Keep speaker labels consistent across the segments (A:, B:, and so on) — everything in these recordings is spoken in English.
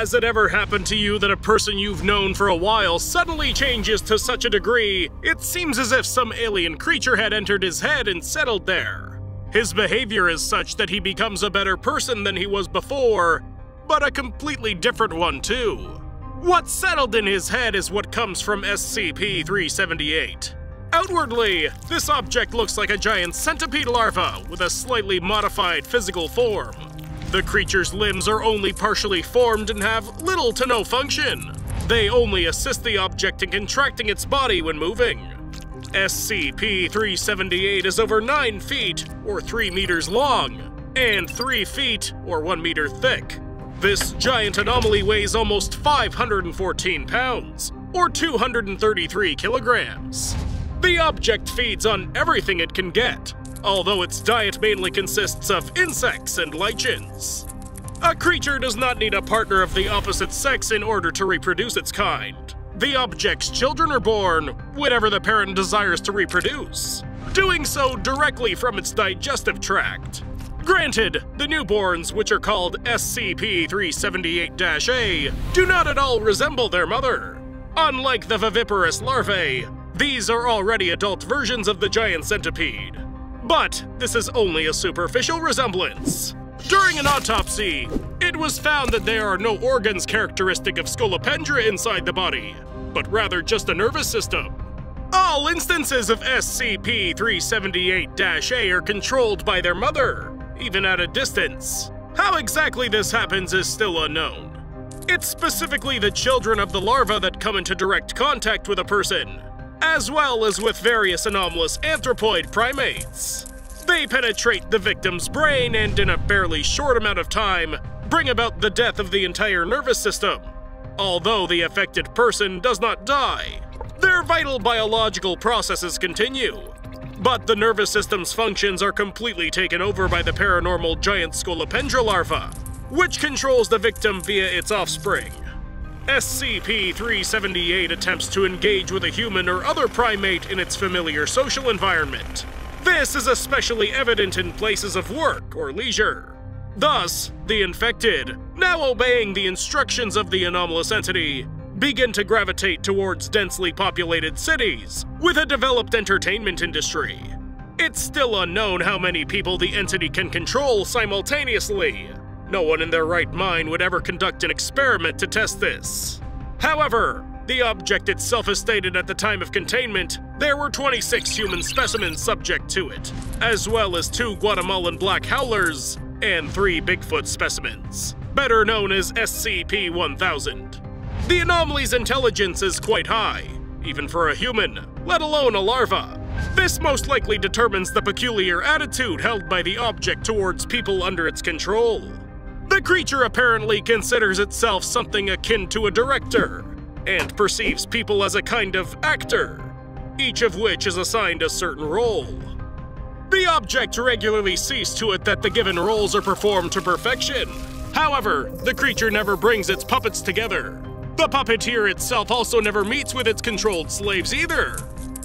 A: Has it ever happened to you that a person you've known for a while suddenly changes to such a degree, it seems as if some alien creature had entered his head and settled there? His behavior is such that he becomes a better person than he was before, but a completely different one too. What's settled in his head is what comes from SCP-378. Outwardly, this object looks like a giant centipede larva with a slightly modified physical form. The creature's limbs are only partially formed and have little to no function. They only assist the object in contracting its body when moving. SCP-378 is over 9 feet, or 3 meters long, and 3 feet, or 1 meter thick. This giant anomaly weighs almost 514 pounds, or 233 kilograms. The object feeds on everything it can get, although its diet mainly consists of insects and lichens. A creature does not need a partner of the opposite sex in order to reproduce its kind. The object's children are born whenever the parent desires to reproduce, doing so directly from its digestive tract. Granted, the newborns, which are called SCP-378-A, do not at all resemble their mother. Unlike the viviparous larvae, these are already adult versions of the giant centipede. But this is only a superficial resemblance. During an autopsy, it was found that there are no organs characteristic of Scolopendra inside the body, but rather just a nervous system. All instances of SCP-378-A are controlled by their mother, even at a distance. How exactly this happens is still unknown. It's specifically the children of the larva that come into direct contact with a person, as well as with various anomalous anthropoid primates. They penetrate the victim's brain and in a fairly short amount of time, bring about the death of the entire nervous system. Although the affected person does not die, their vital biological processes continue. But the nervous system's functions are completely taken over by the paranormal giant Scolopendra larva, which controls the victim via its offspring. SCP-378 attempts to engage with a human or other primate in its familiar social environment. This is especially evident in places of work or leisure. Thus, the infected, now obeying the instructions of the anomalous entity, begin to gravitate towards densely populated cities with a developed entertainment industry. It's still unknown how many people the entity can control simultaneously. No one in their right mind would ever conduct an experiment to test this. However, the object itself has stated at the time of containment there were 26 human specimens subject to it, as well as 2 Guatemalan black howlers and 3 Bigfoot specimens, better known as SCP-1000. The anomaly's intelligence is quite high, even for a human, let alone a larva. This most likely determines the peculiar attitude held by the object towards people under its control. The creature apparently considers itself something akin to a director, and perceives people as a kind of actor, each of which is assigned a certain role. The object regularly sees to it that the given roles are performed to perfection. However, the creature never brings its puppets together. The puppeteer itself also never meets with its controlled slaves either.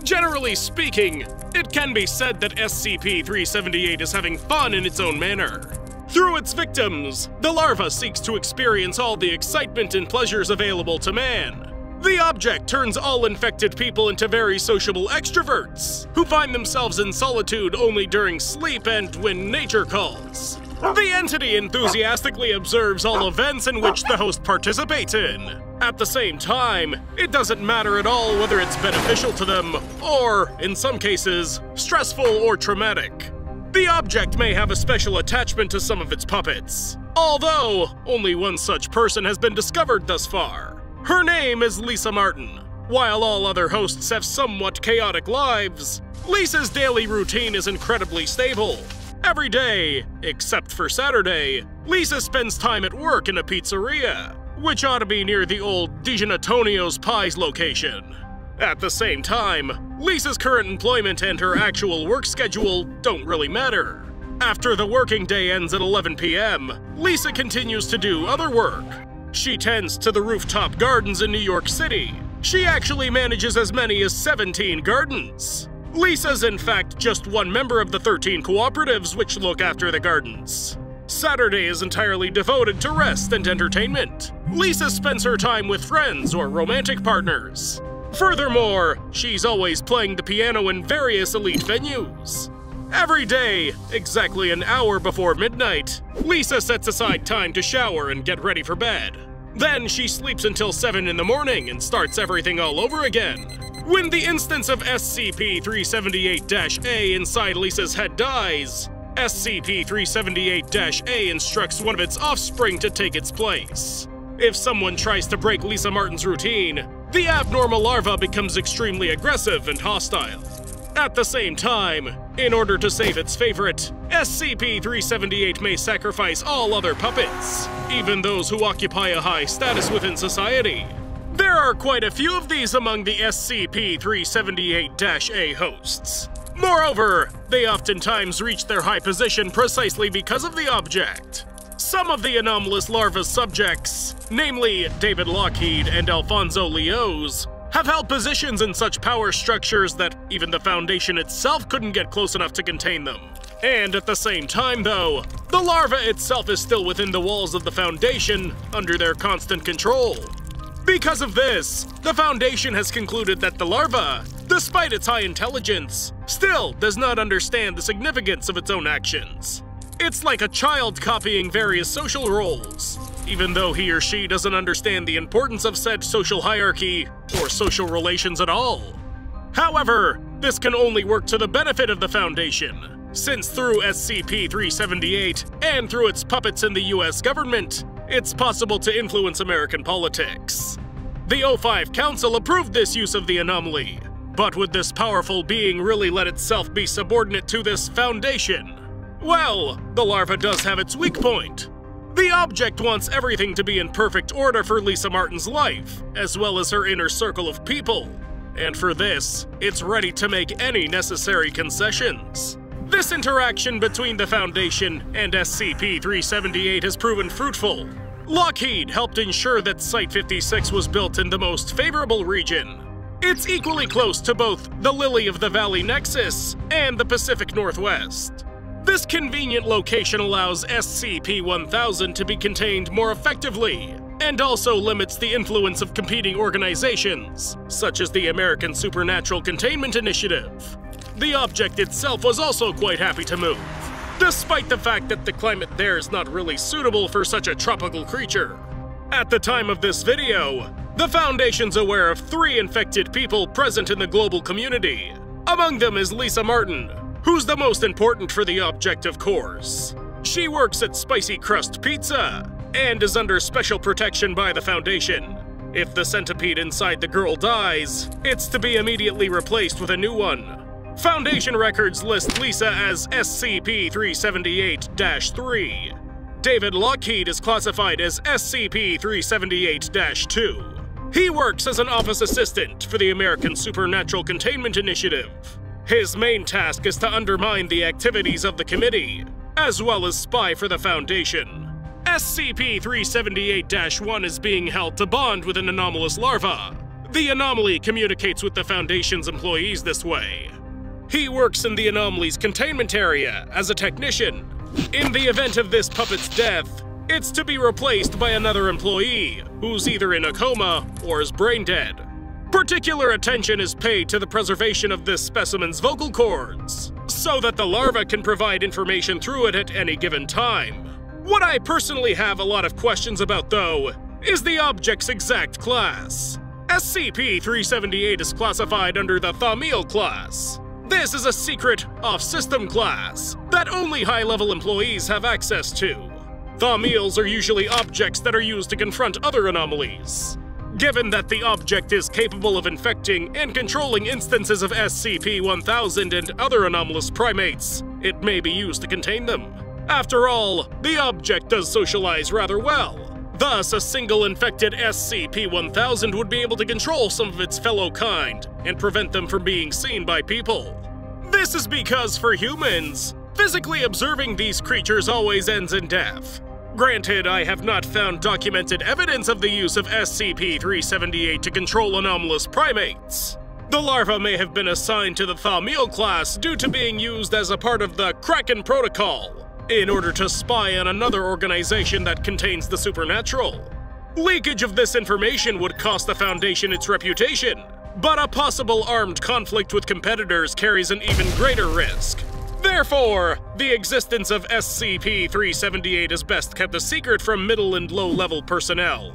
A: Generally speaking, it can be said that SCP-378 is having fun in its own manner. Through its victims, the larva seeks to experience all the excitement and pleasures available to man. The object turns all infected people into very sociable extroverts, who find themselves in solitude only during sleep and when nature calls. The entity enthusiastically observes all events in which the host participates in. At the same time, it doesn't matter at all whether it's beneficial to them, or, in some cases, stressful or traumatic. The object may have a special attachment to some of its puppets, although only one such person has been discovered thus far. Her name is Lisa Martin. While all other hosts have somewhat chaotic lives, Lisa's daily routine is incredibly stable. Every day, except for Saturday, Lisa spends time at work in a pizzeria, which ought to be near the old DiGiantonio's Pies location. At the same time, Lisa's current employment and her actual work schedule don't really matter. After the working day ends at 11 p.m., Lisa continues to do other work. She tends to the rooftop gardens in New York City. She actually manages as many as 17 gardens. Lisa's in fact just one member of the 13 cooperatives which look after the gardens. Saturday is entirely devoted to rest and entertainment. Lisa spends her time with friends or romantic partners. Furthermore, she's always playing the piano in various elite venues. Every day, exactly an hour before midnight, Lisa sets aside time to shower and get ready for bed. Then she sleeps until 7 in the morning and starts everything all over again. When the instance of SCP-378-A inside Lisa's head dies, SCP-378-A instructs one of its offspring to take its place. If someone tries to break Lisa Martin's routine, the abnormal larva becomes extremely aggressive and hostile. At the same time, in order to save its favorite, SCP-378 may sacrifice all other puppets, even those who occupy a high status within society. There are quite a few of these among the SCP-378-A hosts. Moreover, they oftentimes reach their high position precisely because of the object. Some of the anomalous larva's subjects, namely David Lockheed and Alfonso Leoz, have held positions in such power structures that even the Foundation itself couldn't get close enough to contain them. And at the same time, though, the larva itself is still within the walls of the Foundation, under their constant control. Because of this, the Foundation has concluded that the larva, despite its high intelligence, still does not understand the significance of its own actions. It's like a child copying various social roles, even though he or she doesn't understand the importance of said social hierarchy or social relations at all. However, this can only work to the benefit of the Foundation, since through SCP-378 and through its puppets in the US government, it's possible to influence American politics. The O5 Council approved this use of the anomaly, but would this powerful being really let itself be subordinate to this Foundation? Well, the larva does have its weak point. The object wants everything to be in perfect order for Lisa Martin's life, as well as her inner circle of people. And for this, it's ready to make any necessary concessions. This interaction between the Foundation and SCP-378 has proven fruitful. Lockheed helped ensure that Site-56 was built in the most favorable region. It's equally close to both the Lily of the Valley Nexus and the Pacific Northwest. This convenient location allows SCP-1000 to be contained more effectively, and also limits the influence of competing organizations, such as the American Supernatural Containment Initiative. The object itself was also quite happy to move, despite the fact that the climate there is not really suitable for such a tropical creature. At the time of this video, the Foundation's aware of 3 infected people present in the global community. Among them is Lisa Martin, who's the most important for the object, of course. She works at Spicy Crust Pizza, and is under special protection by the Foundation. If the centipede inside the girl dies, it's to be immediately replaced with a new one. Foundation records list Lisa as SCP-378-3. David Lockheed is classified as SCP-378-2. He works as an office assistant for the American Supernatural Containment Initiative. His main task is to undermine the activities of the committee, as well as spy for the Foundation. SCP-378-1 is being held to bond with an anomalous larva. The anomaly communicates with the Foundation's employees this way. He works in the anomaly's containment area as a technician. In the event of this puppet's death, it's to be replaced by another employee who's either in a coma or is brain dead. Particular attention is paid to the preservation of this specimen's vocal cords, so that the larva can provide information through it at any given time. What I personally have a lot of questions about, though, is the object's exact class. SCP-378 is classified under the Thaumiel class. This is a secret, off-system class that only high-level employees have access to. Thaumiels are usually objects that are used to confront other anomalies. Given that the object is capable of infecting and controlling instances of SCP-1000 and other anomalous primates, it may be used to contain them. After all, the object does socialize rather well. Thus, a single infected SCP-1000 would be able to control some of its fellow kind and prevent them from being seen by people. This is because, for humans, physically observing these creatures always ends in death. Granted, I have not found documented evidence of the use of SCP-378 to control anomalous primates. The larva may have been assigned to the Thaumiel class due to being used as a part of the Kraken Protocol, in order to spy on another organization that contains the supernatural. Leakage of this information would cost the Foundation its reputation, but a possible armed conflict with competitors carries an even greater risk. Therefore, the existence of SCP-378 is best kept a secret from middle and low-level personnel.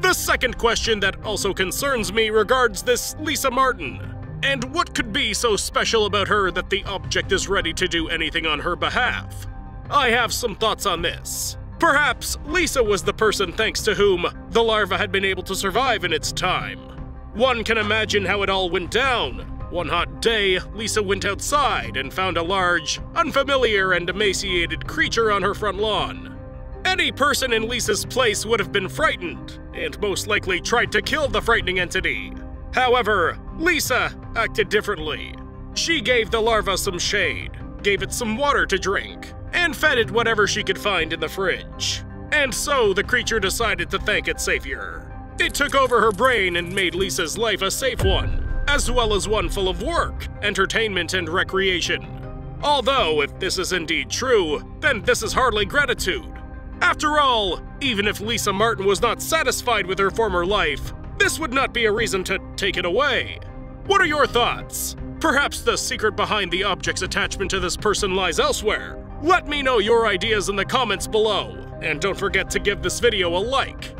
A: The second question that also concerns me regards this Lisa Martin. And what could be so special about her that the object is ready to do anything on her behalf? I have some thoughts on this. Perhaps Lisa was the person thanks to whom the larva had been able to survive in its time. One can imagine how it all went down. One hot day, Lisa went outside and found a large, unfamiliar and emaciated creature on her front lawn. Any person in Lisa's place would have been frightened, and most likely tried to kill the frightening entity. However, Lisa acted differently. She gave the larva some shade, gave it some water to drink, and fed it whatever she could find in the fridge. And so the creature decided to thank its savior. It took over her brain and made Lisa's life a safe one, as well as one full of work, entertainment, and recreation. Although, if this is indeed true, then this is hardly gratitude. After all, even if Lisa Martin was not satisfied with her former life, this would not be a reason to take it away. What are your thoughts? Perhaps the secret behind the object's attachment to this person lies elsewhere. Let me know your ideas in the comments below, and don't forget to give this video a like.